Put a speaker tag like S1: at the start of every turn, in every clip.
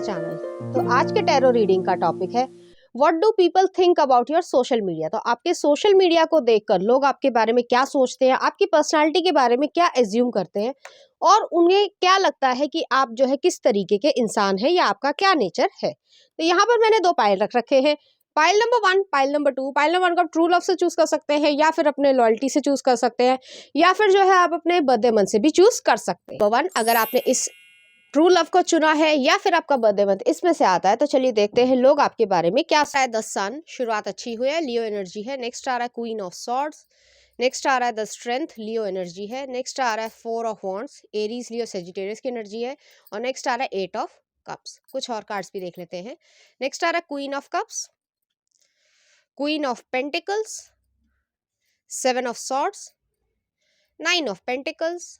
S1: Channel. तो आज के टैरो रीडिंग का टॉपिक है what do people think about your social media. तो आपके सोशल मीडिया को देखकर लोग आपके बारे में क्या सोचते हैं, आपकी पर्सनालिटी के बारे में क्या एज्यूम करते हैं और उन्हें क्या लगता है कि आप जो है किस तरीके के इंसान हैं या आपका क्या नेचर है। तो यहाँ पर मैंने दो पाइल रख रखे हैं, pile number 1, pile number 2। Pile number 1 को ट्रू लव से चूज कर सकते हैं या फिर अपने लॉयल्टी से चूज कर सकते हैं या फिर जो है आप अपने बर्थडे मंथ से भी चूज कर सकते हैं। नंबर 1, अगर आपने इस ट्रू लव को चुना है या फिर आपका बर्थडे मंथ इसमें से आता है तो चलिए देखते हैं लोग आपके बारे में क्या है। द सन, शुरुआत अच्छी हुई है, लियो एनर्जी है। नेक्स्ट आ रहा है क्वीन ऑफ सॉर्ड्स। नेक्स्ट आ रहा है द स्ट्रेंथ, लियो एनर्जी है। नेक्स्ट आ रहा है 4 of wands, Aries Leo Sagittarius की एनर्जी है। और नेक्स्ट आ रहा है 8 ऑफ कप्स। कुछ और कार्ड्स भी देख लेते हैं। नेक्स्ट आ रहा है queen of cups, queen of pentacles, 7 of swords, 9 of pentacles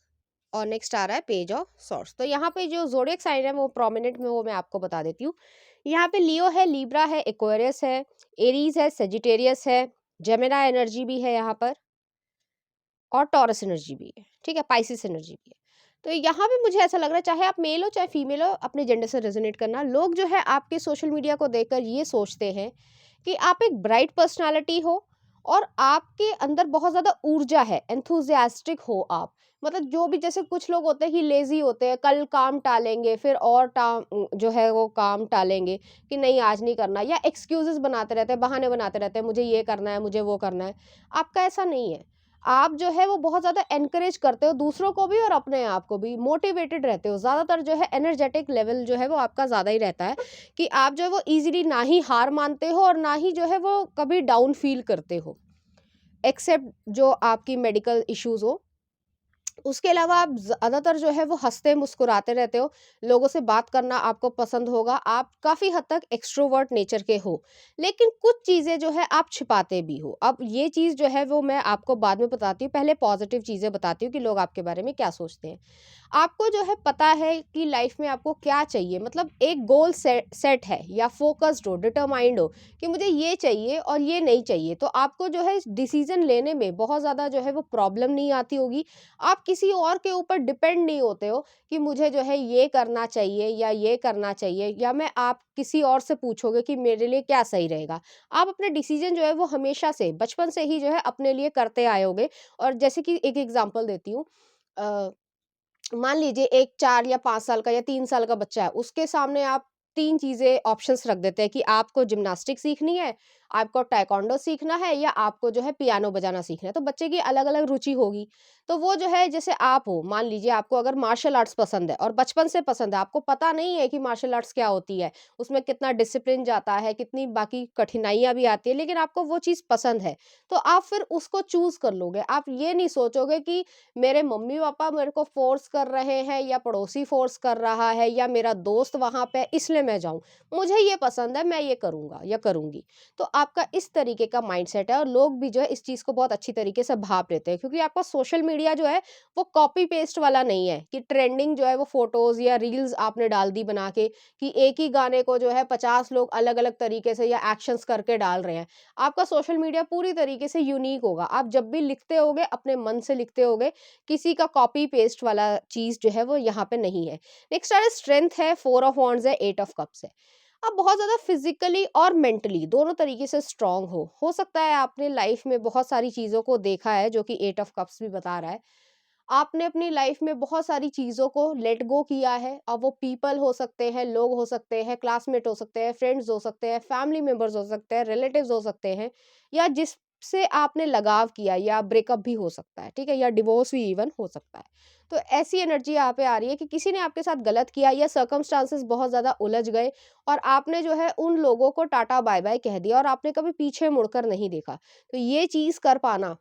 S1: और नेक्स्ट आ रहा है पेज ऑफ सॉर्ड्स। तो यहाँ पे जो ज़ोडिएक साइन है वो प्रोमिनेंट में वो मैं आपको बता देती हूँ। यहाँ पे लियो है, लीब्रा है, एक्वेरियस है, एरीज है, सेजिटेरियस है, जेमिनी एनर्जी भी है यहाँ पर और टॉरस एनर्जी भी है, ठीक है, पाइसिस एनर्जी भी है। तो यहाँ पे मुझे ऐसा लग रहा है चाहे आप मेल हो चाहे फीमेल हो, अपने जेंडर से रेजोनेट करना। लोग जो है आपके सोशल मीडिया को देखकर ये सोचते हैं कि आप एक ब्राइट पर्सनालिटी हो और आपके अंदर बहुत ज़्यादा ऊर्जा है, एंथुजियास्टिक हो आप। मतलब जो भी, जैसे कुछ लोग होते हैं कि लेजी होते हैं, कल काम टालेंगे फिर और जो है वो काम टालेंगे कि नहीं आज नहीं करना, या एक्सक्यूजेस बनाते रहते हैं, बहाने बनाते रहते हैं, मुझे ये करना है, मुझे वो करना है। आपका ऐसा नहीं है। आप जो है वो बहुत ज़्यादा एनकरेज करते हो दूसरों को भी और अपने आप को भी, मोटिवेटेड रहते हो। ज़्यादातर जो है एनर्जेटिक लेवल जो है वो आपका ज़्यादा ही रहता है कि आप जो है वो ईजिली ना ही हार मानते हो और ना ही जो है वो कभी डाउन फील करते हो, एक्सेप्ट जो आपकी मेडिकल इश्यूज हो। उसके अलावा आप ज़्यादातर जो है वो हंसते मुस्कुराते रहते हो, लोगों से बात करना आपको पसंद होगा, आप काफ़ी हद तक एक्सट्रोवर्ट नेचर के हो। लेकिन कुछ चीज़ें जो है आप छिपाते भी हो। अब ये चीज़ जो है वो मैं आपको बाद में बताती हूँ, पहले पॉजिटिव चीज़ें बताती हूँ कि लोग आपके बारे में क्या सोचते हैं। आपको जो है पता है कि लाइफ में आपको क्या चाहिए, मतलब एक गोल सेट है या फोकस्ड हो, डिटरमाइंड हो कि मुझे ये चाहिए और ये नहीं चाहिए, तो आपको जो है डिसीजन लेने में बहुत ज़्यादा जो है वो प्रॉब्लम नहीं आती होगी। आप किसी और के ऊपर डिपेंड नहीं होते हो कि मुझे जो है ये करना चाहिए या ये करना चाहिए, या मैं आप किसी और से पूछोगे कि मेरे लिए क्या सही रहेगा। आप अपने डिसीजन जो है वो हमेशा से बचपन से ही जो है अपने लिए करते आए होगे। और जैसे कि एक एग्जांपल देती हूँ, मान लीजिए एक 4 या 5 साल का या 3 साल का बच्चा है, उसके सामने आप 3 चीज़ें ऑप्शंस रख देते हैं कि आपको जिम्नास्टिक सीखनी है, आपको ताइक्वांडो सीखना है या आपको जो है पियानो बजाना सीखना है। तो बच्चे की अलग-अलग रुचि होगी। तो वो जो है, जैसे आप हो, मान लीजिए आपको अगर मार्शल आर्ट्स पसंद है और बचपन से पसंद है, आपको पता नहीं है कि मार्शल आर्ट्स क्या होती है, उसमें कितना डिसिप्लिन जाता है, कितनी बाकी कठिनाइयाँ भी आती है, लेकिन आपको वो चीज़ पसंद है, तो आप फिर उसको चूज़ कर लोगे। आप ये नहीं सोचोगे कि मेरे मम्मी-पापा मेरे को फ़ोर्स कर रहे हैं या पड़ोसी फ़ोर्स कर रहा है या मेरा दोस्त वहाँ पे है इसलिए मैं जाऊँ। मुझे ये पसंद है, मैं ये करूँगा या करूँगी। तो आपका इस तरीके का माइंडसेट है और लोग भी जो है इस चीज़ को बहुत अच्छी तरीके से भाप लेते हैं, क्योंकि आपका सोशल मीडिया जो है वो कॉपी पेस्ट वाला नहीं है कि ट्रेंडिंग जो है वो फ़ोटोज़ या रील्स आपने डाल दी बना के कि एक ही गाने को जो है 50 लोग अलग-अलग तरीके से या एक्शंस करके डाल रहे हैं। आपका सोशल मीडिया पूरी तरीके से यूनिक होगा। आप जब भी लिखते होगे अपने मन से लिखते होगे, किसी का कॉपी पेस्ट वाला चीज़ जो है वो यहाँ पे नहीं है। नेक्स्ट आ रहा है स्ट्रेंथ है, 4 ऑफ वांड्स है, 8 ऑफ कप्स है। आप बहुत ज़्यादा फिजिकली और मेंटली दोनों तरीके से स्ट्रांग हो सकता है आपने लाइफ में बहुत सारी चीज़ों को देखा है, जो कि 8 ऑफ कप्स भी बता रहा है। आपने अपनी लाइफ में बहुत सारी चीज़ों को लेट गो किया है। अब वो पीपल हो सकते हैं, लोग हो सकते हैं, क्लासमेट हो सकते हैं, फ्रेंड्स हो सकते हैं, फैमिली मेंबर्स हो सकते हैं, रिलेटिव्स हो सकते हैं, या जिससे आपने लगाव किया, या ब्रेकअप भी हो सकता है, ठीक है, या डिवोर्स भी इवन हो सकता है। तो ऐसी एनर्जी यहाँ पे आ रही है कि किसी ने आपके साथ गलत किया या सर्कमस्टांसेस बहुत ज़्यादा उलझ गए और आपने जो है उन लोगों को टाटा बाय बाय कह दिया और आपने कभी पीछे मुड़कर नहीं देखा। तो ये चीज़ कर पाना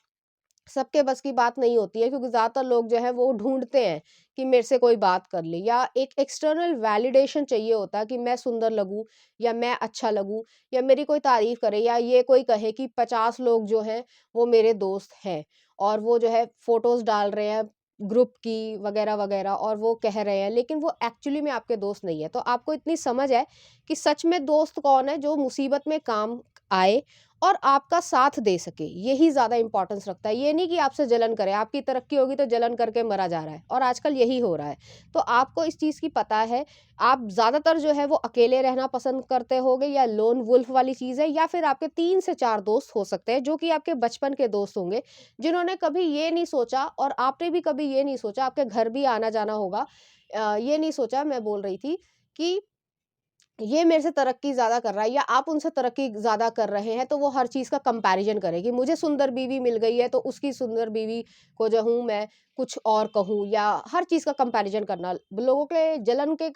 S1: सबके बस की बात नहीं होती है, क्योंकि ज़्यादातर लोग जो है वो ढूँढते हैं कि मेरे से कोई बात कर ले, या एक एक्सटर्नल वैलिडेशन चाहिए होता है कि मैं सुंदर लगूँ या मैं अच्छा लगूँ या मेरी कोई तारीफ़ करे या ये कोई कहे कि 50 लोग जो हैं वो मेरे दोस्त हैं और वो जो है फ़ोटोज़ डाल रहे हैं ग्रुप की वगैरह-वगैरह और वो कह रहे हैं, लेकिन वो एक्चुअली में आपके दोस्त नहीं है। तो आपको इतनी समझ है कि सच में दोस्त कौन है, जो मुसीबत में काम आए और आपका साथ दे सके, यही ज़्यादा इम्पोर्टेंस रखता है। ये नहीं कि आपसे जलन करे, आपकी तरक्की होगी तो जलन करके मरा जा रहा है और आजकल यही हो रहा है। तो आपको इस चीज़ की पता है, आप ज़्यादातर जो है वो अकेले रहना पसंद करते होंगे या लोन वुल्फ वाली चीज़ है, या फिर आपके 3 से 4 दोस्त हो सकते हैं जो कि आपके बचपन के दोस्त होंगे, जिन्होंने कभी ये नहीं सोचा और आपने भी कभी ये नहीं सोचा, आपके घर भी आना-जाना होगा। ये नहीं सोचा, मैं बोल रही थी कि ये मेरे से तरक्की ज़्यादा कर रहा है या आप उनसे तरक्की ज़्यादा कर रहे हैं, तो वो हर चीज़ का कंपैरिज़न करेगी। मुझे सुंदर बीवी मिल गई है, तो उसकी सुंदर बीवी को जो हूँ मैं कुछ और कहूँ, या हर चीज़ का कंपैरिज़न करना। लोगों के जलन के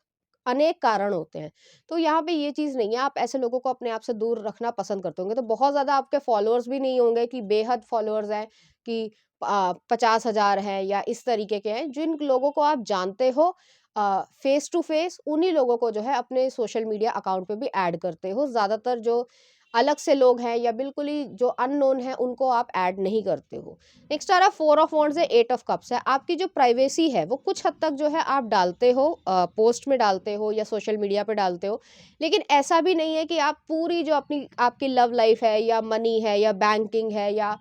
S1: अनेक कारण होते हैं। तो यहाँ पे ये चीज़ नहीं है, आप ऐसे लोगों को अपने आप से दूर रखना पसंद करते होंगे। तो बहुत ज़्यादा आपके फॉलोअर्स भी नहीं होंगे कि बेहद फॉलोअर्स हैं कि 50,000 हैं या इस तरीके के हैं। जिन लोगों को आप जानते हो फेस टू फेस, उन्हीं लोगों को जो है अपने सोशल मीडिया अकाउंट पे भी ऐड करते हो। ज़्यादातर जो अलग से लोग हैं या बिल्कुल ही जो अननोन हैं, उनको आप ऐड नहीं करते हो। नेक्स्ट आ रहा है 4 ऑफ वांड्स है, 8 ऑफ कप्स है। आपकी जो प्राइवेसी है वो कुछ हद तक जो है आप डालते हो, पोस्ट में डालते हो या सोशल मीडिया पे डालते हो। लेकिन ऐसा भी नहीं है कि आप पूरी जो अपनी आपकी लव लाइफ है या मनी है या बैंकिंग है या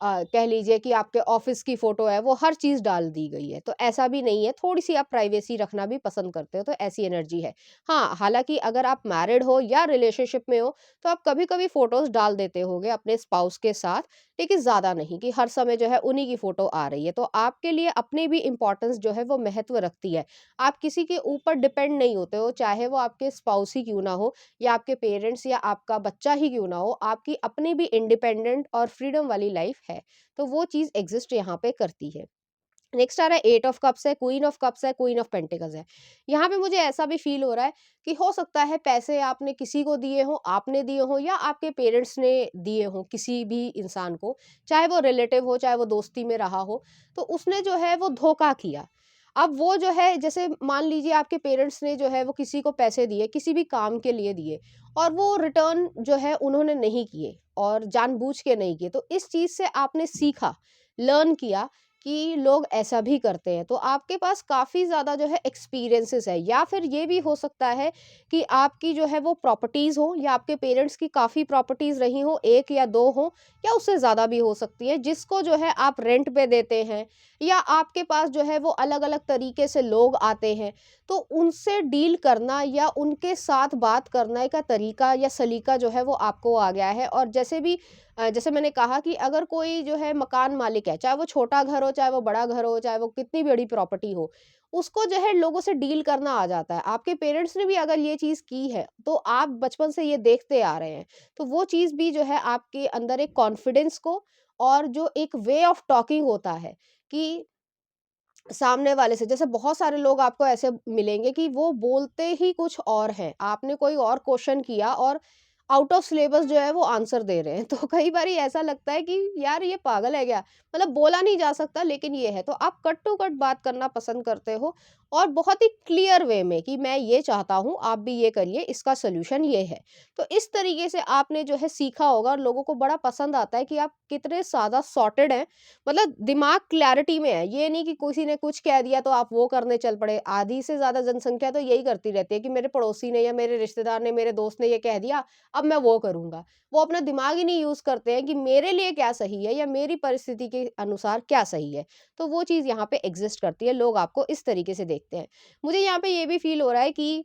S1: कह लीजिए कि आपके ऑफिस की फ़ोटो है, वो हर चीज़ डाल दी गई है। तो ऐसा भी नहीं है, थोड़ी-सी आप प्राइवेसी रखना भी पसंद करते हो, तो ऐसी एनर्जी है। हाँ, हालाँकि अगर आप मैरिड हो या रिलेशनशिप में हो, तो आप कभी-कभी फ़ोटोज़ डाल देते होंगे अपने स्पाउस के साथ, लेकिन ज़्यादा नहीं कि हर समय जो है उन्हीं की फ़ोटो आ रही है। तो आपके लिए अपनी भी इम्पोर्टेंस जो है वो महत्व रखती है। आप किसी के ऊपर डिपेंड नहीं होते हो, चाहे वो आपके स्पाउस ही क्यों ना हो या आपके पेरेंट्स या आपका बच्चा ही क्यों ना हो, आपकी अपनी भी इंडिपेंडेंट और फ्रीडम वाली लाइफ है। तो वो चीज़ एग्ज़िस्ट यहाँ पे करती है। नेक्स्ट आ रहा है 8 ऑफ कप्स है, क्वीन ऑफ कप्स है, क्वीन ऑफ पेंटिकल्स है। यहाँ पे मुझे ऐसा भी फ़ील हो रहा है कि हो सकता है पैसे आपने किसी को दिए हों, आपने दिए हों या आपके पेरेंट्स ने दिए हों किसी भी इंसान को, चाहे वो रिलेटिव हो, चाहे वो दोस्ती में रहा हो, तो उसने जो है वो धोखा किया। अब वो जो है, जैसे मान लीजिए आपके पेरेंट्स ने जो है वो किसी को पैसे दिए, किसी भी काम के लिए दिए और वो रिटर्न जो है उन्होंने नहीं किए और जानबूझ के नहीं किए। तो इस चीज़ से आपने सीखा, लर्न किया कि लोग ऐसा भी करते हैं। तो आपके पास काफ़ी ज़्यादा जो है एक्सपीरियंसेस है, या फिर ये भी हो सकता है कि आपकी जो है वो प्रॉपर्टीज़ हो या आपके पेरेंट्स की काफ़ी प्रॉपर्टीज़ रही हो, 1 या 2 हो या उससे ज़्यादा भी हो सकती है, जिसको जो है आप रेंट पे देते हैं, या आपके पास जो है वो अलग-अलग तरीके से लोग आते हैं। तो उनसे डील करना या उनके साथ बात करने का तरीका या सलीका जो है वो आपको आ गया है। और जैसे मैंने कहा कि अगर कोई जो है मकान मालिक है, चाहे वो छोटा घर हो, चाहे वो बड़ा घर हो, चाहे वो कितनी बड़ी प्रॉपर्टी हो, उसको जो है लोगों से डील करना आ जाता है। आपके पेरेंट्स ने भी अगर ये चीज़ की है, तो आप बचपन से ये देखते आ रहे हैं। तो वो चीज़ भी जो है आपके अंदर एक कॉन्फिडेंस को और जो एक वे ऑफ टॉकिंग होता है कि सामने वाले से, जैसे बहुत सारे लोग आपको ऐसे मिलेंगे कि वो बोलते ही कुछ और हैं। आपने कोई और क्वेश्चन किया और आउट ऑफ सिलेबस जो है वो आंसर दे रहे हैं। तो कई बारी ऐसा लगता है कि यार ये पागल है क्या? मतलब बोला नहीं जा सकता, लेकिन ये है। तो आप कट टू कट बात करना पसंद करते हो और बहुत ही क्लियर वे में कि मैं ये चाहता हूँ, आप भी ये करिए, इसका सॉल्यूशन ये है। तो इस तरीके से आपने जो है सीखा होगा और लोगों को बड़ा पसंद आता है कि आप कितने ज़्यादा सॉर्टेड हैं, मतलब दिमाग क्लैरिटी में है। ये नहीं कि किसी ने कुछ कह दिया तो आप वो करने चल पड़े। आधी से ज़्यादा जनसंख्या तो यही करती रहती है कि मेरे पड़ोसी ने या मेरे रिश्तेदार ने, मेरे दोस्त ने ये कह दिया, अब मैं वो करूँगा। वो अपना दिमाग ही नहीं यूज़ करते हैं कि मेरे लिए क्या सही है या मेरी परिस्थिति के अनुसार क्या सही है। तो वो चीज़ यहाँ पे एग्ज़िस्ट करती है, लोग आपको इस तरीके से देखते हैं। मुझे यहाँ पे ये भी फ़ील हो रहा है कि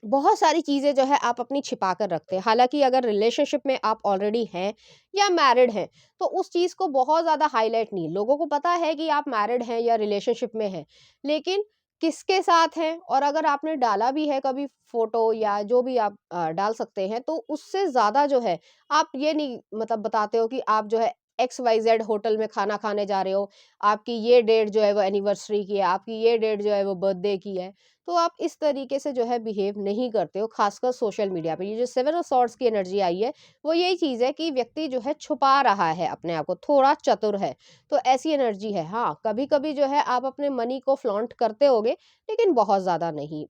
S1: बहुत सारी चीज़ें जो है आप अपनी छिपा कर रखते हैं। हालाँकि अगर रिलेशनशिप में आप ऑलरेडी हैं या मैरिड हैं, तो उस चीज़ को बहुत ज़्यादा हाइलाइट नहीं, लोगों को पता है कि आप मैरिड हैं या रिलेशनशिप में हैं। लेकिन किसके साथ हैं, और अगर आपने डाला भी है कभी फ़ोटो या जो भी आप डाल सकते हैं, तो उससे ज़्यादा जो है आप ये नहीं मतलब बताते हो कि आप जो है XYZ होटल में खाना खाने जा रहे हो, आपकी ये डेट जो है वो एनिवर्सरी की है, आपकी ये डेट जो है वो बर्थडे की है। तो आप इस तरीके से जो है बिहेव नहीं करते हो, खासकर सोशल मीडिया पे। ये जो 7 ऑफ सॉर्ड्स की एनर्जी आई है, वो यही चीज़ है कि व्यक्ति जो है छुपा रहा है अपने आप को, थोड़ा चतुर है। तो ऐसी एनर्जी है। हाँ, कभी-कभी जो है आप अपने मनी को फ्लॉन्ट करते होगे, लेकिन बहुत ज़्यादा नहीं।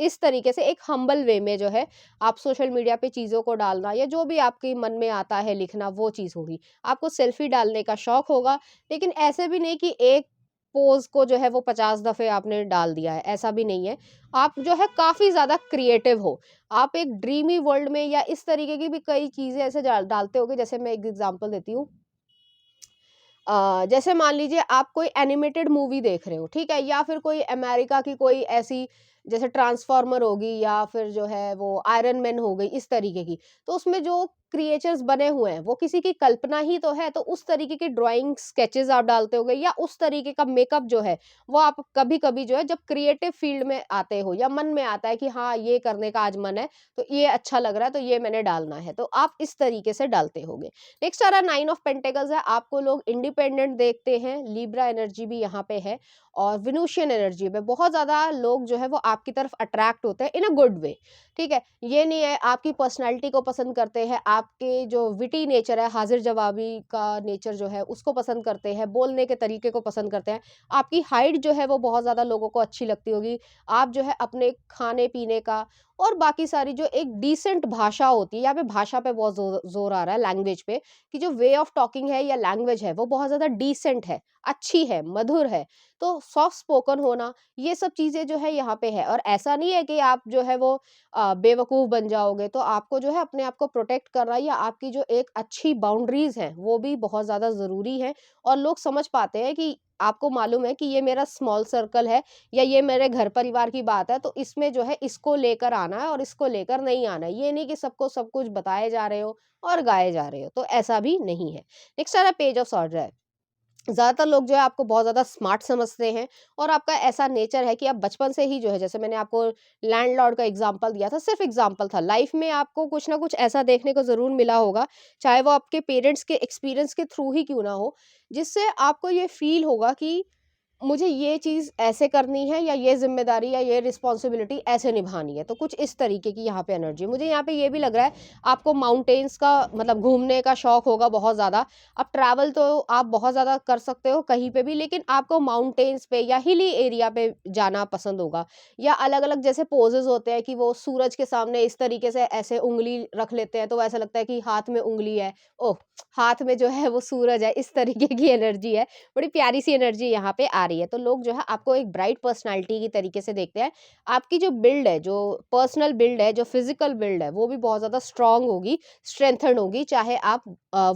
S1: इस तरीके से एक हम्बल वे में जो है आप सोशल मीडिया पे चीज़ों को डालना या जो भी आपके मन में आता है लिखना, वो चीज़ होगी। आपको सेल्फी डालने का शौक होगा, लेकिन ऐसे भी नहीं कि एक पोज़ को जो है वो 50 दफ़े आपने डाल दिया है, ऐसा भी नहीं है। आप जो है काफ़ी ज़्यादा क्रिएटिव हो। आप एक ड्रीमी वर्ल्ड में या इस तरीके की भी कई चीज़ें ऐसे डालते होगे, जैसे मैं एक एग्ज़ाम्पल देती हूँ। जैसे मान लीजिए आप कोई एनिमेटेड मूवी देख रहे हो, ठीक है? या फिर कोई अमेरिका की कोई ऐसी, जैसे ट्रांसफॉर्मर होगी या फिर जो है वो आयरन मैन हो गई, इस तरीके की। तो उसमें जो क्रिएचर्स बने हुए हैं वो किसी की कल्पना ही तो है, तो उस तरीके की ड्राइंग स्केचेस आप डालते होगे या उस तरीके का मेकअप जो है वो आप कभी-कभी जो है जब क्रिएटिव फील्ड में आते हो या मन में आता है कि हाँ, ये करने का आज मन है, तो ये अच्छा लग रहा है, तो ये मैंने डालना है, तो आप इस तरीके से डालते होगे। नेक्स्ट आ रहा है 9 ऑफ पेंटिकल्स है, आपको लोग इंडिपेंडेंट देखते हैं, लिब्रा एनर्जी भी यहाँ पे है और वेनुसियन एनर्जी में बहुत ज़्यादा लोग जो है वो आपकी तरफ अट्रैक्ट होते हैं इन अ गुड वे, ठीक है? ये नहीं है आपकी पर्सनैलिटी को पसंद करते हैं, आपके जो विटी नेचर है, हाज़िर-जवाबी का नेचर जो है उसको पसंद करते हैं, बोलने के तरीके को पसंद करते हैं, आपकी हाइट जो है वो बहुत ज़्यादा लोगों को अच्छी लगती होगी, आप जो है अपने खाने-पीने का और बाकी सारी जो एक डिसेंट भाषा होती है, यहाँ पे भाषा पे बहुत ज़ोर आ रहा है, लैंग्वेज पे, कि जो वे ऑफ टॉकिंग है या लैंग्वेज है वो बहुत ज़्यादा डिसेंट है, अच्छी है, मधुर है। तो सॉफ्ट स्पोकन होना, ये सब चीज़ें जो है यहाँ पे है और ऐसा नहीं है कि आप जो है वो बेवकूफ़ बन जाओगे, तो आपको जो है अपने आप को प्रोटेक्ट करना या आपकी जो एक अच्छी बाउंड्रीज़ हैं, वो भी बहुत ज़्यादा ज़रूरी है और लोग समझ पाते हैं कि आपको मालूम है कि ये मेरा स्मॉल सर्कल है या ये मेरे घर परिवार की बात है, तो इसमें जो है इसको लेकर आना है और इसको लेकर नहीं आना है। ये नहीं कि सबको सब कुछ बताए जा रहे हो और गाए जा रहे हो, तो ऐसा भी नहीं है। नेक्स्ट आ रहा है पेज ऑफ सॉर्ड्स है। ज़्यादातर लोग जो है आपको बहुत ज़्यादा स्मार्ट समझते हैं और आपका ऐसा नेचर है कि आप बचपन से ही जो है, जैसे मैंने आपको लैंडलॉर्ड का एग्जांपल दिया था, सिर्फ एग्जांपल था। लाइफ में आपको कुछ ना कुछ ऐसा देखने को ज़रूर मिला होगा, चाहे वो आपके पेरेंट्स के एक्सपीरियंस के थ्रू ही क्यों ना हो, जिससे आपको ये फ़ील होगा कि मुझे ये चीज़ ऐसे करनी है या ये ज़िम्मेदारी या ये रिस्पॉन्सिबिलिटी ऐसे निभानी है। तो कुछ इस तरीके की यहाँ पे एनर्जी मुझे यहाँ पे ये भी लग रहा है, आपको माउंटेन्स का मतलब घूमने का शौक होगा बहुत ज़्यादा। अब ट्रैवल तो आप बहुत ज़्यादा कर सकते हो कहीं पे भी, लेकिन आपको माउंटेन्स पे या हिली एरिया पे जाना पसंद होगा। या अलग-अलग जैसे पोजेज़ होते हैं कि वो सूरज के सामने इस तरीके से ऐसे उँगली रख लेते हैं, तो ऐसा लगता है कि हाथ में उँगली है, ओह! हाथ में जो है वो सूरज है, इस तरीके की एनर्जी है। बड़ी प्यारी सी एनर्जी यहाँ पे आ रही है। तो लोग जो है आपको एक ब्राइट पर्सनैलिटी की तरीके से देखते हैं। आपकी जो बिल्ड है, जो पर्सनल बिल्ड है, जो फिज़िकल बिल्ड है, वो भी बहुत ज़्यादा स्ट्रॉन्ग होगी, स्ट्रेंथन्ड होगी, चाहे आप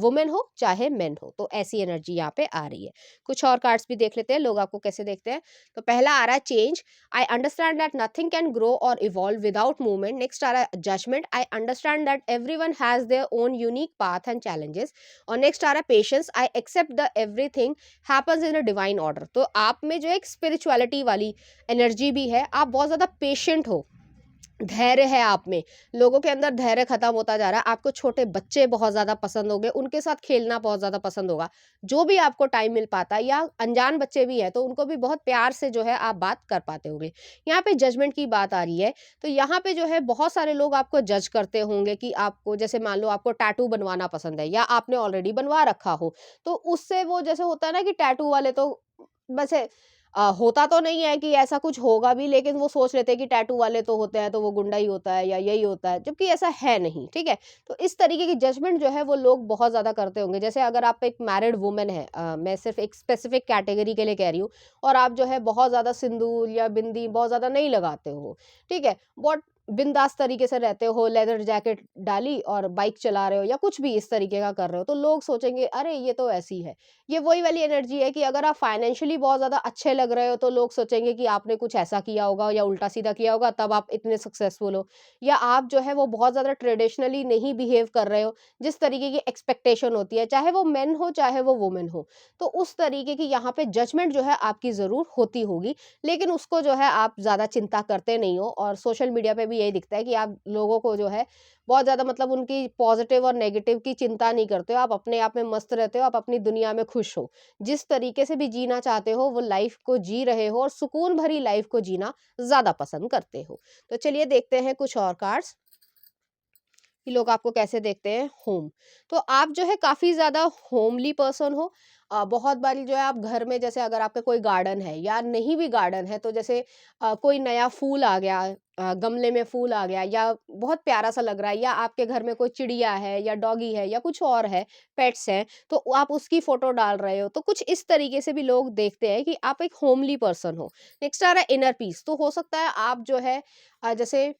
S1: वुमेन हो, चाहे मेन हो। तो ऐसी एनर्जी यहाँ पे आ रही है। कुछ और कार्ड्स भी देख लेते हैं, लोग आपको कैसे देखते हैं। तो पहला आ रहा है change, I understand that nothing can grow और इवॉल्व विदाउट मूवमेंट। नेक्स्ट आ रहा है judgement, I understand that everyone has their own unique path and challenges. और नेक्स्ट आ रहा है patience, I accept the everything happens in a divine order. तो आप में जो एक स्पिरिचुअलिटी वाली एनर्जी भी है, आप बहुत ज़्यादा पेशेंट हो, धैर्य है आप में, लोगों के अंदर धैर्य खत्म होता जा रहा है। आपको छोटे बच्चे बहुत ज़्यादा पसंद होंगे, उनके साथ खेलना बहुत ज़्यादा पसंद होगा। जो भी आपको टाइम मिल पाता है या अनजान बच्चे भी हैं, तो उनको भी बहुत प्यार से जो है आप बात कर पाते होंगे। यहाँ पे जजमेंट की बात आ रही है, तो यहाँ पे जो है बहुत सारे लोग आपको जज करते होंगे कि आपको, जैसे मान लो आपको टैटू बनवाना पसंद है या आपने ऑलरेडी बनवा रखा हो, तो उससे वो जैसे होता है ना कि टैटू वाले तो वैसे होता तो नहीं है कि ऐसा कुछ होगा भी, लेकिन वो सोच लेते हैं कि टैटू वाले तो होते हैं तो वो गुंडा ही होता है या यही होता है, जबकि ऐसा है नहीं, ठीक है? तो इस तरीके की जजमेंट जो है वो लोग बहुत ज़्यादा करते होंगे। जैसे अगर आप एक मैरिड वुमन है, मैं सिर्फ़ एक स्पेसिफ़िक कैटेगरी के लिए कह रही हूँ, और आप जो है बहुत ज़्यादा सिंदूर या बिंदी बहुत ज़्यादा नहीं लगाते हो, ठीक है? बहुत बिंदास तरीके से रहते हो, लेदर जैकेट डाली और बाइक चला रहे हो या कुछ भी इस तरीके का कर रहे हो, तो लोग सोचेंगे अरे ये तो ऐसी है। ये वही वाली एनर्जी है कि अगर आप फाइनेंशियली बहुत ज़्यादा अच्छे लग रहे हो, तो लोग सोचेंगे कि आपने कुछ ऐसा किया होगा या उल्टा-सीधा किया होगा, तब आप इतने सक्सेसफुल हो। या आप जो है वो बहुत ज़्यादा ट्रेडिशनली नहीं बिहेव कर रहे हो, जिस तरीके की एक्सपेक्टेशन होती है, चाहे वो मेन हो, चाहे वो वुमेन हो। तो उस तरीके की यहाँ पे जजमेंट जो है आपकी ज़रूर होती होगी, लेकिन उसको जो है आप ज़्यादा चिंता करते नहीं हो, और सोशल मीडिया पे भी यही दिखता है कि आप लोगों को जो है बहुत ज़्यादा मतलब उनकी पॉजिटिव और नेगेटिव की चिंता नहीं करते हो, आप अपने आप में मस्त रहते हो, आप अपनी दुनिया में खुश हो। जिस तरीके से भी जीना चाहते हो वो लाइफ को जी रहे हो और सुकून भरी लाइफ को जीना ज़्यादा पसंद करते हो। तो चलिए देखते हैं कुछ और कार्ड्स। कि लोग आपको कैसे देखते हैं, होम। तो आप जो है काफ़ी ज़्यादा होमली पर्सन हो। बहुत बारी जो है आप घर में, जैसे अगर आपका कोई गार्डन है या नहीं भी गार्डन है, तो जैसे कोई नया फूल आ गया, गमले में फूल आ गया या बहुत प्यारा सा लग रहा है, या आपके घर में कोई चिड़िया है या डॉगी है या कुछ और है, पेट्स हैं, तो आप उसकी फ़ोटो डाल रहे हो, तो कुछ इस तरीके से भी लोग देखते हैं कि आप एक होमली पर्सन हो। नेक्स्ट आ रहा है इनर पीस। तो हो सकता है आप जो है जैसे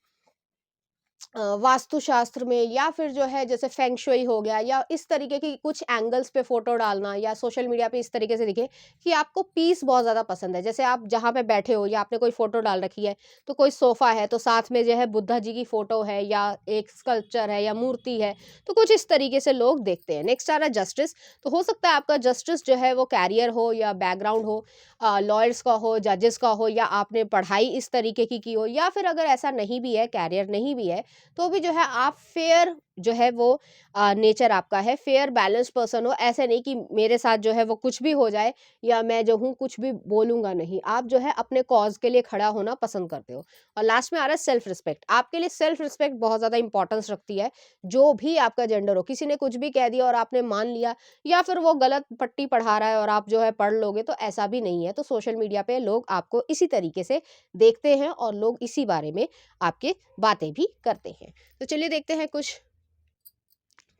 S1: वास्तुशास्त्र में, या फिर जो है जैसे फेंग शुई हो गया, या इस तरीके की कुछ एंगल्स पे फोटो डालना, या सोशल मीडिया पे इस तरीके से दिखे कि आपको पीस बहुत ज़्यादा पसंद है। जैसे आप जहाँ पे बैठे हो या आपने कोई फोटो डाल रखी है, तो कोई सोफ़ा है तो साथ में जो है बुद्धा जी की फ़ोटो है या एक स्कल्पचर है या मूर्ति है, तो कुछ इस तरीके से लोग देखते हैं। नेक्स्ट आ रहा है जस्टिस। तो हो सकता है आपका जस्टिस जो है वो कैरियर हो या बैकग्राउंड हो, लॉयर्स का हो, जजेस का हो, या आपने पढ़ाई इस तरीके की हो, या फिर अगर ऐसा नहीं भी है, कैरियर नहीं भी है, तो भी जो है आप फेयर जो है वो नेचर आपका है, फेयर बैलेंस पर्सन हो। ऐसे नहीं कि मेरे साथ जो है वो कुछ भी हो जाए, या मैं जो हूँ कुछ भी बोलूँगा नहीं। आप जो है अपने कॉज़ के लिए खड़ा होना पसंद करते हो। और लास्ट में आ रहा है सेल्फ रिस्पेक्ट। आपके लिए सेल्फ रिस्पेक्ट बहुत ज़्यादा इंपॉर्टेंस रखती है। जो भी आपका जेंडर हो, किसी ने कुछ भी कह दिया और आपने मान लिया, या फिर वो गलत पट्टी पढ़ा रहा है और आप जो है पढ़ लोगे, तो ऐसा भी नहीं है। तो सोशल मीडिया पे लोग आपको इसी तरीके से देखते हैं और लोग इसी बारे में आपके बातें भी करते हैं। तो चलिए देखते हैं कुछ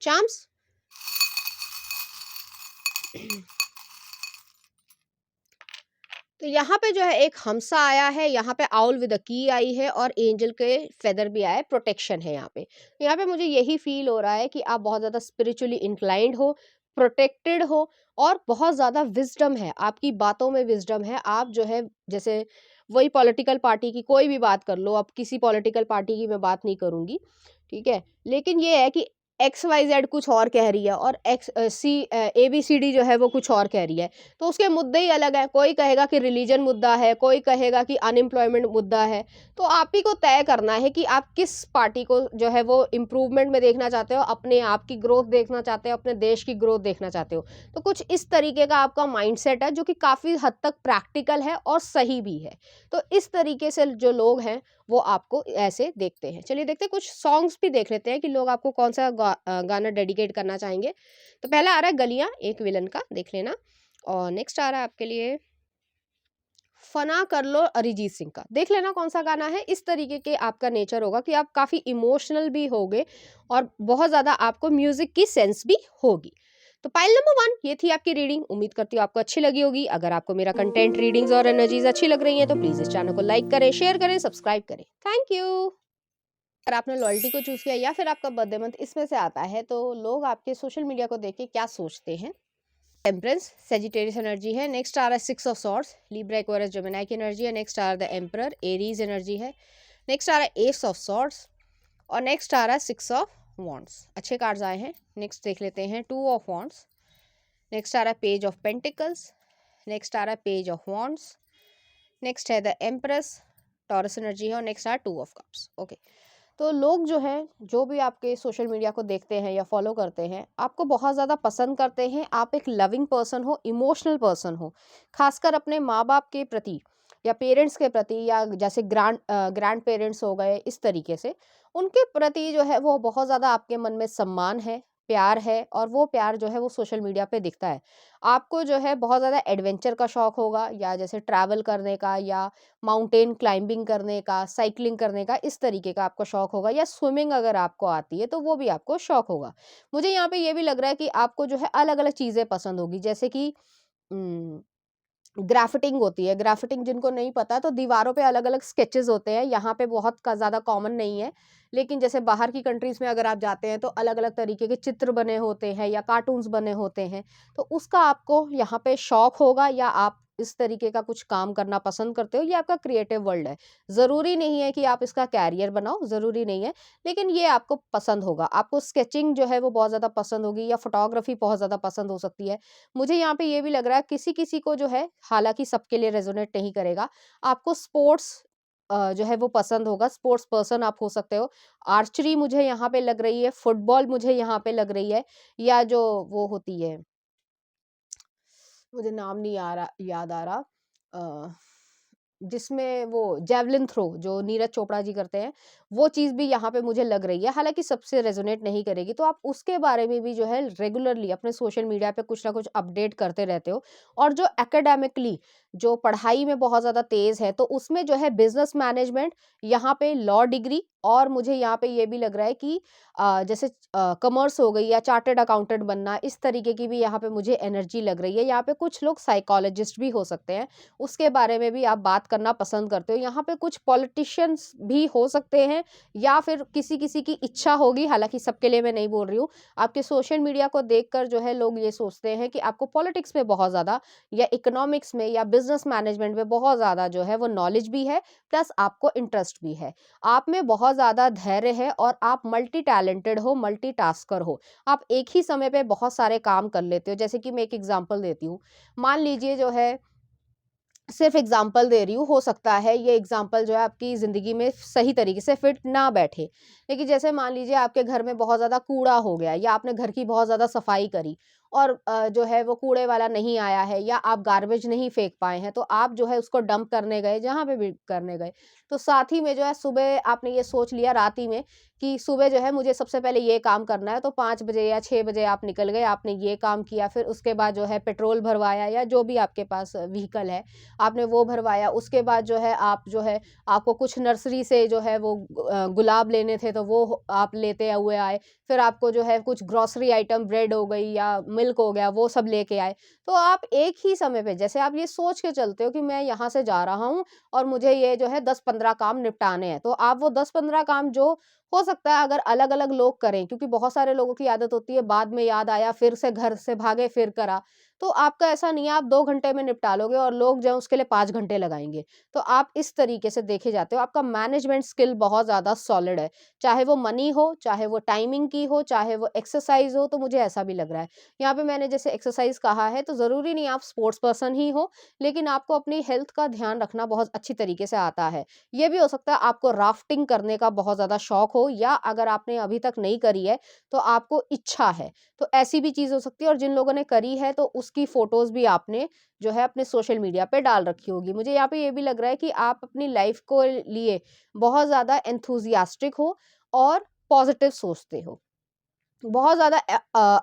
S1: चार्म्स। तो यहाँ पे जो है एक हम्सा आया है, यहाँ पे आउल विद अ की आई है, और एंजल के फेदर भी आया है, प्रोटेक्शन है यहाँ पे। तो यहाँ पे मुझे यही फील हो रहा है कि आप बहुत ज़्यादा स्पिरिचुअली इंक्लाइंड हो, प्रोटेक्टेड हो, और बहुत ज़्यादा विज़डम है, आपकी बातों में विज़डम है। आप जो है जैसे वही पॉलिटिकल पार्टी की कोई भी बात कर लो, अब किसी पॉलिटिकल पार्टी की मैं बात नहीं करूँगी, ठीक है? लेकिन ये है कि एक्स वाई ज़ेड कुछ और कह रही है, और ए बी सी डी जो है वो कुछ और कह रही है। तो उसके मुद्दे ही अलग हैं। कोई कहेगा कि रिलीजन मुद्दा है, कोई कहेगा कि अनएम्प्लॉयमेंट मुद्दा है। तो आप ही को तय करना है कि आप किस पार्टी को जो है वो इम्प्रूवमेंट में देखना चाहते हो, अपने आप की ग्रोथ देखना चाहते हो, अपने देश की ग्रोथ देखना चाहते हो। तो कुछ इस तरीके का आपका माइंडसेट है, जो कि काफ़ी हद तक प्रैक्टिकल है और सही भी है। तो इस तरीके से जो लोग हैं वो आपको ऐसे देखते हैं। चलिए देखते हैं, कुछ सॉन्ग्स भी देख लेते हैं कि लोग आपको कौन-सा गाना डेडिकेट करना चाहेंगे। तो पहला आ रहा है गलियाँ एक विलन का, देख लेना। और नेक्स्ट आ रहा है आपके लिए फना कर लो अरिजीत सिंह का, देख लेना कौन सा गाना है। इस तरीके के आपका नेचर होगा कि आप काफ़ी इमोशनल भी होगे, और बहुत ज़्यादा आपको म्यूजिक की सेंस भी होगी। तो पाइल नंबर 1 ये थी आपकी रीडिंग। उम्मीद करती हूँ आपको अच्छी लगी होगी। अगर आपको मेरा कंटेंट, रीडिंग्स और एनर्जीज अच्छी लग रही हैं, तो प्लीज़ इस चैनल को लाइक करें, शेयर करें, सब्सक्राइब करें। Thank you. अगर आपने लॉयल्टी को चूज़ किया या फिर आपका बर्थडे मंथ इसमें से आता है, तो लोग आपके सोशल मीडिया को देख के क्या सोचते हैं? टेम्परेंस सेजिटेरियस एनर्जी है। नेक्स्ट आ रहा है six of swords, Libra Aquarius Gemini की एनर्जी है। नेक्स्ट आ रहा है द एम्परर, एरीज एनर्जी है। नेक्स्ट आ रहा है एस ऑफ सॉर्ड्स, और नेक्स्ट आ रहा है सिक्स ऑफ वॉन्ड्स। अच्छे कार्ड्स आए हैं। नेक्स्ट देख लेते हैं टू ऑफ वॉन्ड्स। नेक्स्ट आ रहा है पेज ऑफ पेंटिकल्स। नेक्स्ट आ रहा है पेज ऑफ वॉन्ड्स। नेक्स्ट है द एम्प्रेस, टॉरस एनर्जी है। और नेक्स्ट आ रहा है टू ऑफ कप्स। ओके। तो लोग जो हैं, जो भी आपके सोशल मीडिया को देखते हैं या फॉलो करते हैं, आपको बहुत ज़्यादा पसंद करते हैं। आप एक लविंग पर्सन हो, इमोशनल पर्सन हो, खासकर अपने माँ बाप के प्रति या पेरेंट्स के प्रति, या जैसे ग्रैंड पेरेंट्स हो गए, इस तरीके से उनके प्रति जो है वो बहुत ज़्यादा आपके मन में सम्मान है, प्यार है, और वो प्यार जो है वो सोशल मीडिया पे दिखता है। आपको जो है बहुत ज़्यादा एडवेंचर का शौक होगा, या जैसे ट्रैवल करने का, या माउंटेन क्लाइंबिंग करने का, साइक्लिंग करने का, इस तरीके का आपको शौक होगा, या स्विमिंग अगर आपको आती है तो वो भी आपको शौक होगा। मुझे यहाँ पे ये भी लग रहा है कि आपको जो है अलग-अलग चीज़ें पसंद होगी, जैसे कि उम ग्राफिटिंग होती है। ग्राफिटिंग जिनको नहीं पता, तो दीवारों पे अलग-अलग स्केचेस होते हैं। यहाँ पे बहुत का ज़्यादा कॉमन नहीं है। लेकिन जैसे बाहर की कंट्रीज़ में अगर आप जाते हैं, तो अलग-अलग तरीके के चित्र बने होते हैं या कार्टून्स बने होते हैं। तो उसका आपको यहाँ पे शौक होगा, या आप इस तरीके का कुछ काम करना पसंद करते हो, ये आपका क्रिएटिव वर्ल्ड है। ज़रूरी नहीं है कि आप इसका कैरियर बनाओ, ज़रूरी नहीं है। लेकिन ये आपको पसंद होगा। आपको स्केचिंग जो है वो बहुत ज़्यादा पसंद होगी, या फ़ोटोग्राफ़ी बहुत ज़्यादा पसंद हो सकती है। मुझे यहाँ पे ये भी लग रहा है किसी-किसी को जो है, हालाँकि सबके लिए रेज़ोनेट नहीं करेगा, आपको स्पोर्ट्स जो है वो पसंद होगा, स्पोर्ट्स पर्सन आप हो सकते हो। आर्चरी मुझे यहाँ पे लग रही है, फुटबॉल मुझे यहाँ पे लग रही है, या जो वो होती है, मुझे नाम नहीं आ रहा, याद आ रहा, जिसमें वो जेवलिन थ्रो जो नीरज चोपड़ा जी करते हैं, वो चीज़ भी यहाँ पे मुझे लग रही है, हालाँकि सबसे रेज़ोनेट नहीं करेगी। तो आप उसके बारे में भी जो है रेगुलरली अपने सोशल मीडिया पे कुछ ना कुछ अपडेट करते रहते हो। और जो एकेडेमिकली जो पढ़ाई में बहुत ज़्यादा तेज़ है, तो उसमें जो है बिज़नेस मैनेजमेंट, यहाँ पे लॉ डिग्री, और मुझे यहाँ पे ये भी लग रहा है कि जैसे कॉमर्स हो गई या चार्टर्ड अकाउंटेंट बनना, इस तरीके की भी यहाँ पे मुझे एनर्जी लग रही है। यहाँ पे कुछ लोग साइकोलॉजिस्ट भी हो सकते हैं, उसके बारे में भी आप बात करना पसंद करते हो। यहाँ पे कुछ पॉलिटिशियंस भी हो सकते हैं, या फिर किसी-किसी की इच्छा होगी, हालाँकि सबके लिए मैं नहीं बोल रही हूँ। आपके सोशल मीडिया को देखकर जो है लोग ये सोचते हैं कि आपको पॉलिटिक्स में बहुत ज़्यादा, या इकोनॉमिक्स में, या बिज़नेस मैनेजमेंट में बहुत ज़्यादा जो है वो नॉलेज भी है, प्लस आपको इंटरेस्ट भी है। आप में बहुत ज़्यादा धैर्य है और आप मल्टी टैलेंटेड हो, मल्टीटास्कर हो। आप एक ही समय पे बहुत सारे काम कर लेते हो। जैसे कि मैं एक एग्ज़ाम्पल देती हूँ। मान लीजिए जो है, सिर्फ़ एग्ज़ाम्पल दे रही हूँ, हो सकता है ये एग्ज़ाम्पल जो है आपकी ज़िंदगी में सही तरीके से फिट ना बैठे। लेकिन जैसे मान लीजिए आपके घर में बहुत ज़्यादा कूड़ा हो गया, या आपने घर की बहुत ज़्यादा सफाई करी, और जो है वो कूड़े वाला नहीं आया है, या आप गार्बेज नहीं फेंक पाए हैं, तो आप जो है उसको डंप करने गए, जहाँ पे भी करने गए। तो साथ ही में जो है सुबह आपने ये सोच लिया रात ही में कि सुबह जो है मुझे सबसे पहले ये काम करना है, तो 5 बजे या 6 बजे आप निकल गए, आपने ये काम किया, फिर उसके बाद जो है पेट्रोल भरवाया, या जो भी आपके पास व्हीकल है, आपने वो भरवाया। उसके बाद जो है आप जो है, आपको कुछ नर्सरी से जो है वो गुलाब लेने थे, तो वो आप लेते हुए आए। फिर आपको जो है कुछ ग्रोसरी आइटम, ब्रेड हो गई या मिल्क हो गया, वो सब लेके आए। तो आप एक ही समय पे, जैसे आप ये सोच के चलते हो कि मैं यहाँ से जा रहा हूँ और मुझे ये जो है 10-15 काम निपटाने हैं, तो आप वो 10-15 काम, जो हो सकता है अगर अलग-अलग लोग करें, क्योंकि बहुत सारे लोगों की आदत होती है बाद में याद आया, फिर से घर से भागे फिर करा। तो आपका ऐसा नहीं है, आप 2 घंटे में निपटा लोगे और लोग जो हैं उसके लिए 5 घंटे लगाएँगे। तो आप इस तरीके से देखे जाते हो, आपका मैनेजमेंट स्किल बहुत ज़्यादा सॉलिड है। चाहे वो मनी हो, चाहे वो टाइमिंग की हो, चाहे वो एक्सरसाइज़ हो, तो मुझे ऐसा भी लग रहा है। यहाँ पे मैंने जैसे एक्सरसाइज़ कहा है, तो ज़रूरी नहीं आप स्पोर्ट्स पर्सन ही हो, लेकिन आपको अपनी हेल्थ का ध्यान रखना बहुत अच्छी तरीके से आता है। ये भी हो सकता है आपको राफ्टिंग करने का बहुत ज़्यादा शौक हो, या अगर आपने अभी तक नहीं करी है, तो आपको इच्छा है। तो ऐसी भी चीज़ हो सकती है, और जिन लोगों ने करी है, तो उसकी फ़ोटोज़ भी आपने जो है अपने सोशल मीडिया पे डाल रखी होगी। मुझे यहाँ पे ये भी लग रहा है कि आप अपनी लाइफ़ को लिए बहुत ज़्यादा एंथुसियास्टिक हो और पॉज़िटिव सोचते हो। बहुत ज़्यादा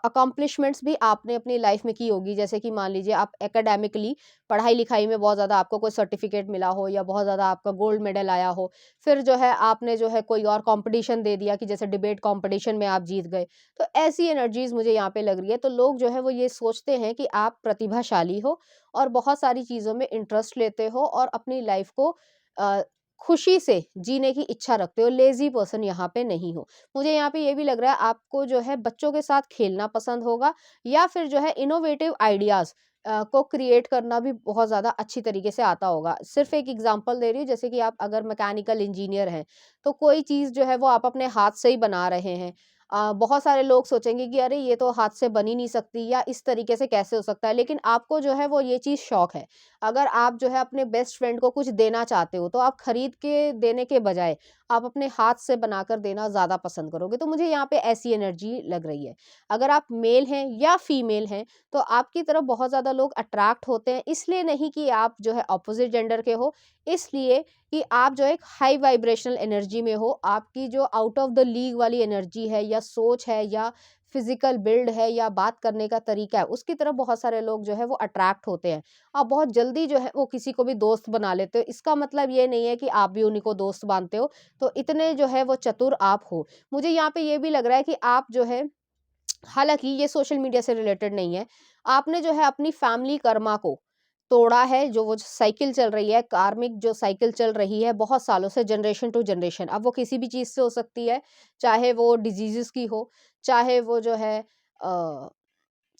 S1: अकॉम्प्लिशमेंट्स भी आपने अपनी लाइफ में की होगी, जैसे कि मान लीजिए आप एकेडमिकली पढ़ाई-लिखाई में बहुत ज़्यादा आपको कोई सर्टिफ़िकेट मिला हो, या बहुत ज़्यादा आपका गोल्ड मेडल आया हो। फिर जो है आपने जो है कोई और कॉम्पिटिशन दे दिया, कि जैसे डिबेट कॉम्पिटिशन में आप जीत गए। तो ऐसी एनर्जीज़ मुझे यहाँ पे लग रही है। तो लोग जो है वो ये सोचते हैं कि आप प्रतिभाशाली हो, और बहुत सारी चीज़ों में इंटरेस्ट लेते हो, और अपनी लाइफ को अ, खुशी से जीने की इच्छा रखते हो, लेज़ी पर्सन यहाँ पे नहीं हो। मुझे यहाँ पे ये भी लग रहा है आपको जो है बच्चों के साथ खेलना पसंद होगा, या फिर जो है इनोवेटिव आइडियाज़ को क्रिएट करना भी बहुत ज़्यादा अच्छी तरीके से आता होगा। सिर्फ़ एक एग्ज़ाम्पल दे रही हूँ, जैसे कि आप अगर मैकेनिकल इंजीनियर हैं, तो कोई चीज़ जो है वो आप अपने हाथ से ही बना रहे हैं। बहुत सारे लोग सोचेंगे कि अरे ये तो हाथ से बन ही नहीं सकती, या इस तरीके से कैसे हो सकता है, लेकिन आपको जो है वो ये चीज़ शौक है। अगर आप जो है अपने बेस्ट फ्रेंड को कुछ देना चाहते हो, तो आप खरीद के देने के बजाय आप अपने हाथ से बनाकर देना ज़्यादा पसंद करोगे। तो मुझे यहाँ पे ऐसी एनर्जी लग रही है। अगर आप मेल हैं या फीमेल हैं, तो आपकी तरफ बहुत ज़्यादा लोग अट्रैक्ट होते हैं, इसलिए नहीं कि आप जो है अपोज़िट जेंडर के हो, इसलिए कि आप जो एक हाई वाइब्रेशनल एनर्जी में हो। आपकी जो आउट ऑफ द लीग वाली एनर्जी है, या सोच है, या फिज़िकल बिल्ड है, या बात करने का तरीका है, उसकी तरफ बहुत सारे लोग जो है वो अट्रैक्ट होते हैं। आप बहुत जल्दी जो है वो किसी को भी दोस्त बना लेते हो। इसका मतलब ये नहीं है कि आप भी उन्हीं को दोस्त मानते हो। तो इतने जो है वो चतुर आप हो। मुझे यहाँ पे ये भी लग रहा है कि आप जो है, हालाँकि ये सोशल मीडिया से रिलेटेड नहीं है, आपने जो है अपनी फैमिली कर्मा को तोड़ा है, जो वो साइकिल चल रही है, कार्मिक जो साइकिल चल रही है बहुत सालों से, जनरेशन टू जनरेशन। अब वो किसी भी चीज़ से हो सकती है, चाहे वो डिज़ीज़ेज़ की हो, चाहे वो जो है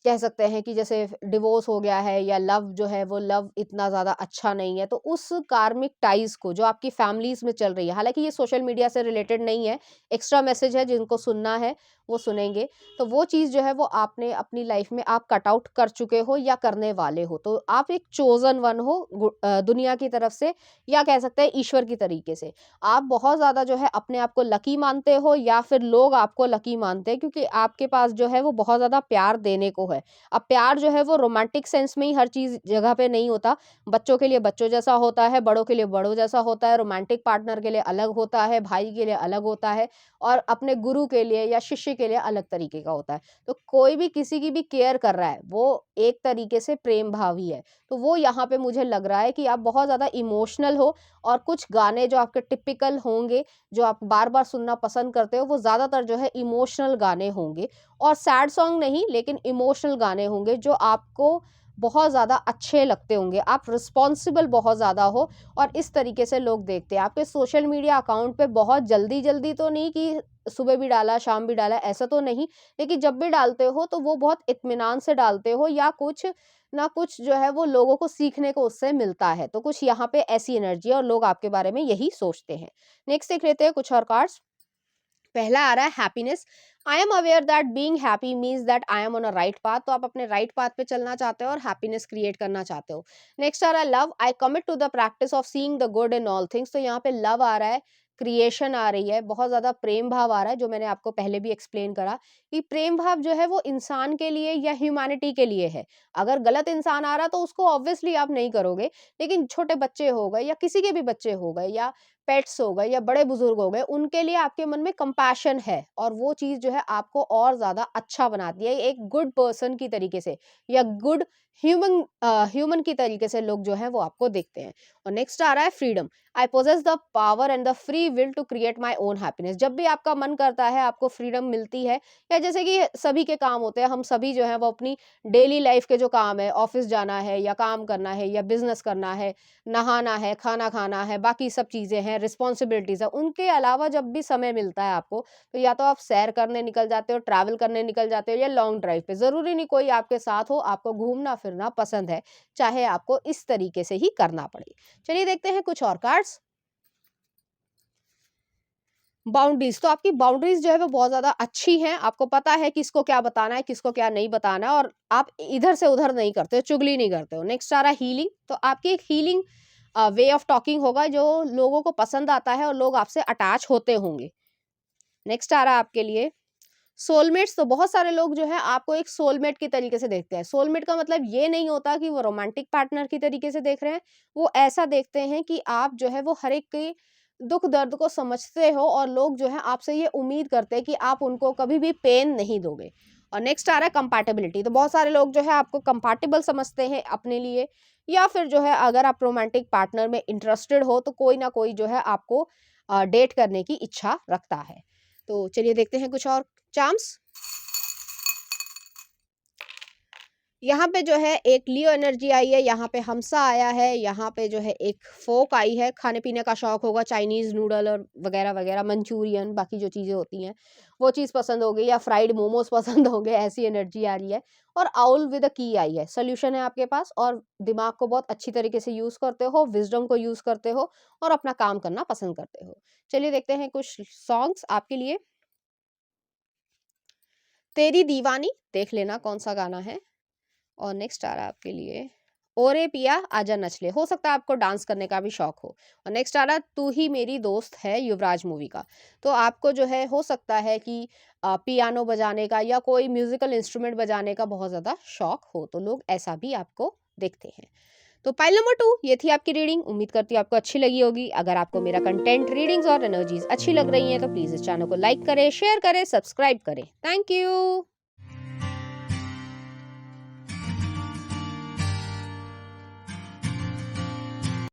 S1: कह सकते हैं कि जैसे डिवोर्स हो गया है, या लव जो है वो लव इतना ज़्यादा अच्छा नहीं है, तो उस कार्मिक टाइज़ को जो आपकी फैमिलीज़ में चल रही है, हालाँकि ये सोशल मीडिया से रिलेटेड नहीं है, एक्स्ट्रा मैसेज है, जिनको सुनना है वो सुनेंगे। तो वो चीज़ जो है वो आपने अपनी लाइफ़ में आप कट आउट कर चुके हो, या करने वाले हो। तो आप एक चोज़न वन हो दुनिया की तरफ से, या कह सकते हैं ईश्वर की तरीके से। आप बहुत ज़्यादा जो है अपने आप को लकी मानते हो, या फिर लोग आपको लकी मानते हैं, क्योंकि आपके पास जो है वो बहुत ज़्यादा प्यार देने को है। है। अब प्यार जो है वो रोमांटिक सेंस में ही हर चीज़ जगह पे नहीं होता। बच्चों के लिए बच्चों जैसा होता है, बड़ों के लिए बड़ों जैसा होता है, रोमांटिक पार्टनर के लिए अलग होता है, भाई के लिए अलग होता है और अपने गुरु के लिए या शिष्य के लिए अलग तरीके का होता है। तो कोई भी किसी की भी केयर कर रहा है, वो एक तरीके से प्रेम भाव ही है। तो वो यहाँ पे मुझे लग रहा है कि आप बहुत ज़्यादा इमोशनल हो और कुछ गाने जो आपके टिपिकल होंगे, जो आप बार-बार सुनना पसंद करते हो, वो ज़्यादातर जो है इमोशनल गाने होंगे और सैड सॉन्ग नहीं, लेकिन इमोशनल गाने होंगे जो आपको बहुत ज़्यादा अच्छे लगते होंगे। आप रिस्पॉन्सिबल बहुत ज़्यादा हो और इस तरीके से लोग देखते हैं। आपके सोशल मीडिया अकाउंट पे बहुत जल्दी-जल्दी तो नहीं कि सुबह भी डाला, शाम भी डाला, ऐसा तो नहीं, लेकिन जब भी डालते हो तो वो बहुत इत्मीनान से डालते हो या कुछ ना कुछ जो है वो लोगों को सीखने को उससे मिलता है। तो कुछ यहाँ पे ऐसी एनर्जी है और लोग आपके बारे में यही सोचते हैं। नेक्स्ट देख लेते हैं कुछ और कार्ड्स। पहला आ रहा है happiness. I am aware that being happy means that I am on a right path. तो आप अपने राइट पाथ पे चलना चाहते हो और हैप्पीनेस क्रिएट करना चाहते हो। नेक्स्ट आ रहा है love. I commit to the practice of seeing the good in all things. तो यहाँ पे लव आ रहा है, क्रिएशन आ रही है, बहुत ज्यादा प्रेम भाव आ रहा है, जो मैंने आपको पहले भी एक्सप्लेन करा कि प्रेम भाव जो है वो इंसान के लिए या ह्यूमैनिटी के लिए है। अगर गलत इंसान आ रहा तो उसको ऑब्वियसली आप नहीं करोगे, लेकिन छोटे बच्चे हो गए या किसी के भी बच्चे हो गए या पेट्स हो गए या बड़े बुजुर्ग हो गए, उनके लिए आपके मन में कंपैशन है और वो चीज़ जो है आपको और ज़्यादा अच्छा बनाती है। एक गुड पर्सन की तरीके से या गुड ह्यूमन की तरीके से लोग जो है वो आपको देखते हैं। और नेक्स्ट आ रहा है freedom. I possess the power and the free will to create my own happiness. जब भी आपका मन करता है, आपको फ्रीडम मिलती है, या जैसे कि सभी के काम होते हैं, हम सभी जो है वो अपनी डेली लाइफ के जो काम है, ऑफिस जाना है या काम करना है या बिजनेस करना है, नहाना है, खाना खाना है, बाकी सब चीज़ें हैं, रिस्पॉन्सिबिलिटीज़ है, उनके अलावा जब भी समय मिलता है आपको, तो या तो आप सैर करने निकल जाते हो, ट्रैवल करने निकल जाते हो या लॉन्ग ड्राइव पे। ज़रूरी नहीं कोई आपके साथ हो, आपको घूमना-फिरना पसंद है, चाहे आपको इस तरीके से ही करना पड़े। चलिए देखते हैं कुछ और कार्ड्स। बाउंड्रीज। तो आपकी बाउंड्रीज जो है वो बहुत ज्यादा अच्छी हैं, आपको पता है किसको क्या बताना है, किसको क्या नहीं बताना है और आप इधर से उधर नहीं करते हो, चुगली नहीं करते हो। नेक्स्ट आ रहा है हीलिंग। तो आपकी एक हीलिंग वे ऑफ टॉकिंग होगा जो लोगों को पसंद आता है और लोग आपसे अटैच होते होंगे। नेक्स्ट आ रहा है आपके लिए सोलमेट्स। तो बहुत सारे लोग जो है आपको एक सोलमेट की तरीके से देखते हैं। सोलमेट का मतलब ये नहीं होता कि वो रोमांटिक पार्टनर की तरीके से देख रहे हैं, वो ऐसा देखते हैं कि आप जो है वो हर एक के दुख दर्द को समझते हो और लोग जो है आपसे ये उम्मीद करते हैं कि आप उनको कभी भी पेन नहीं दोगे। और नेक्स्ट आ रहा है कंपैटिबिलिटी। तो बहुत सारे लोग जो है आपको कंपैटिबल समझते हैं अपने लिए, या फिर जो है अगर आप रोमांटिक पार्टनर में इंटरेस्टेड हो तो कोई ना कोई जो है आपको डेट करने की इच्छा रखता है। तो चलिए देखते हैं कुछ और चार्म्स। यहाँ पे जो है एक लियो एनर्जी आई है, यहाँ पे हमसा आया है, यहाँ पे जो है एक फोक आई है। खाने पीने का शौक होगा, चाइनीज नूडल और वगैरह वगैरह, मंचूरियन, बाकी जो चीज़ें होती हैं वो चीज़ पसंद होगी या फ्राइड मोमोज पसंद होंगे, ऐसी एनर्जी आ रही है। और आउल विद अ की आई है, सोल्यूशन है आपके पास और दिमाग को बहुत अच्छी तरीके से यूज़ करते हो, विजडम को यूज़ करते हो और अपना काम करना पसंद करते हो। चलिए देखते हैं कुछ सॉन्ग्स आपके लिए। तेरी दीवानी, देख लेना कौन सा गाना है। और नेक्स्ट आ रहा है आपके लिए ओरे पिया आजा नच ले। हो सकता है आपको डांस करने का भी शौक हो। और नेक्स्ट आ रहा है तू ही मेरी दोस्त है, युवराज मूवी का। तो आपको जो है हो सकता है कि पियानो बजाने का या कोई म्यूजिकल इंस्ट्रूमेंट बजाने का बहुत ज़्यादा शौक हो, तो लोग ऐसा भी आपको देखते हैं। तो पाइल नंबर 2 ये थी आपकी रीडिंग। उम्मीद करती हूँ आपको अच्छी लगी होगी। अगर आपको मेरा कंटेंट, रीडिंग्स और एनर्जीज अच्छी लग रही हैं तो प्लीज़ इस चैनल को लाइक करें, शेयर करें, सब्सक्राइब करें। Thank you.